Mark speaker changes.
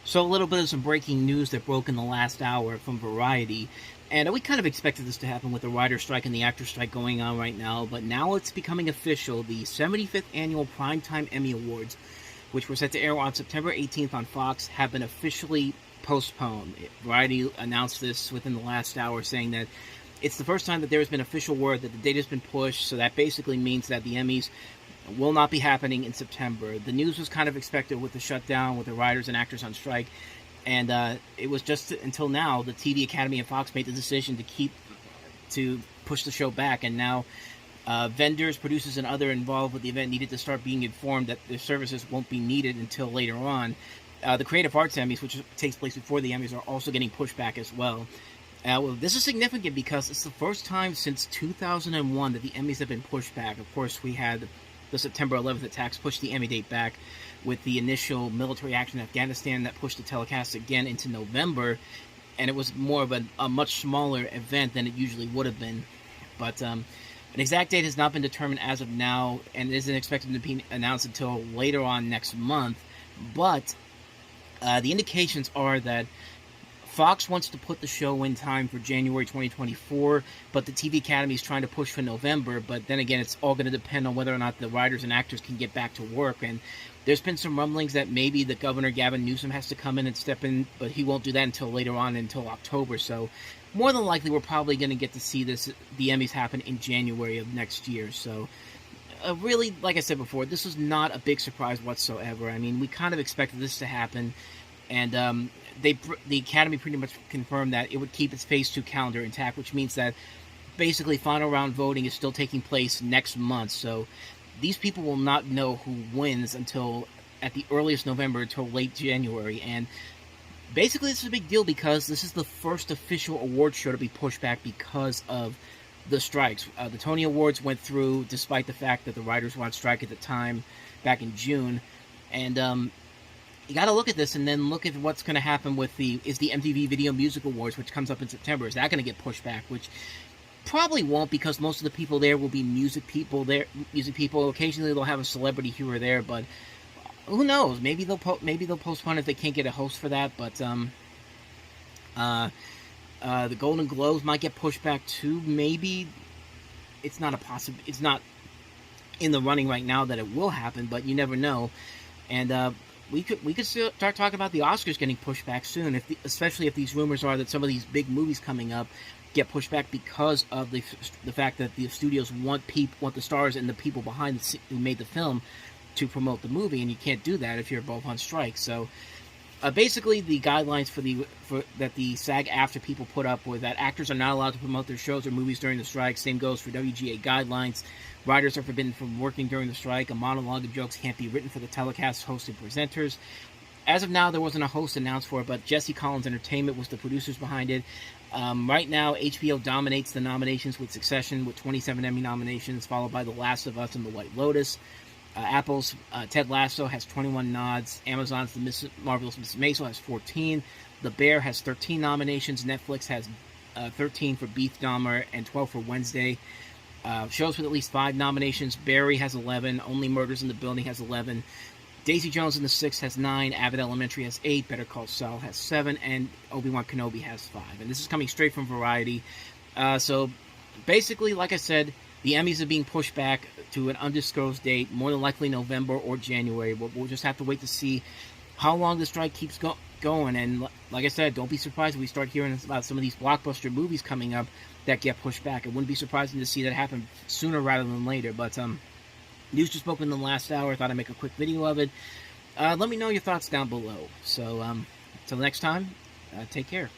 Speaker 1: So a little bit of some breaking news that broke in the last hour from Variety. And we kind of expected this to happen with the writer's strike and the actor's strike going on right now, but now it's becoming official. The 75th Annual Primetime Emmy Awards, which were set to air on September 18th on Fox, have been officially postponed. Variety announced this within the last hour, saying that it's the first time that there has been official word that the date has been pushed, so that basically means that the Emmys will not be happening in September. The news was kind of expected with the shutdown, with the writers and actors on strike, and it was just until now the TV Academy and Fox made the decision to push the show back, and now vendors, producers, and other involved with the event needed to start being informed that their services won't be needed until later on. The Creative Arts Emmys, which takes place before the Emmys, are also getting pushed back as well. Well, this is significant because it's the first time since 2001 that the Emmys have been pushed back. Of course, we had the September 11th attacks pushed the Emmy date back, with the initial military action in Afghanistan that pushed the telecast again into November, and it was more of a much smaller event than it usually would have been. But an exact date has not been determined as of now, and isn't expected to be announced until later on next month. But the indications are that Fox wants to put the show in time for January 2024, but the TV Academy is trying to push for November. But then again, it's all going to depend on whether or not the writers and actors can get back to work. And there's been some rumblings that maybe the Governor Gavin Newsom has to come in and step in, but he won't do that until later on, until October. So more than likely, we're probably going to get to see the Emmys happen in January of next year. So really, like I said before, this was not a big surprise whatsoever. I mean, we kind of expected this to happen, and the Academy pretty much confirmed that it would keep its Phase 2 calendar intact, which means that basically final round voting is still taking place next month. So these people will not know who wins until at the earliest November, until late January. And basically this is a big deal because this is the first official award show to be pushed back because of the strikes. The Tony Awards went through despite the fact that the writers were on strike at the time back in June. And you got to look at this and then look at what's going to happen with the MTV Video Music Awards, which comes up in September. Is that going to get pushed back? Which probably won't, because most of the people there will be music people. Occasionally they'll have a celebrity here or there, but who knows? Maybe they'll postpone if they can't get a host for that. But the Golden Globes might get pushed back too. Maybe it's not in the running right now that it will happen, but you never know. And we could start talking about the Oscars getting pushed back soon, especially if these rumors are that some of these big movies coming up get pushed back because of the fact that the studios want the stars and the people behind who made the film to promote the movie, and you can't do that if you're both on strike. So basically, the guidelines that the SAG-Aftra people put up were that actors are not allowed to promote their shows or movies during the strike. Same goes for WGA guidelines. Writers are forbidden from working during the strike. A monologue of jokes can't be written for the telecast, hosts, and presenters. As of now, there wasn't a host announced for it, but Jesse Collins Entertainment was the producers behind it. Right now, HBO dominates the nominations with Succession, with 27 Emmy nominations, followed by The Last of Us and The White Lotus. Apple's Ted Lasso has 21 nods. Amazon's The Marvelous Mrs. Maisel has 14. The Bear has 13 nominations. Netflix has 13 for Beef Dahmer and 12 for Wednesday. Shows with at least 5 nominations. Barry has 11. Only Murders in the Building has 11. Daisy Jones and the Six has 9. Abbott Elementary has 8. Better Call Saul has 7. And Obi-Wan Kenobi has 5. And this is coming straight from Variety. So basically, like I said, the Emmys are being pushed back to an undisclosed date, more than likely November or January. We'll just have to wait to see how long the strike keeps going. And like I said, don't be surprised if we start hearing about some of these blockbuster movies coming up that get pushed back. It wouldn't be surprising to see that happen sooner rather than later. But news just broke in the last hour. I thought I'd make a quick video of it. Let me know your thoughts down below. So until next time, take care.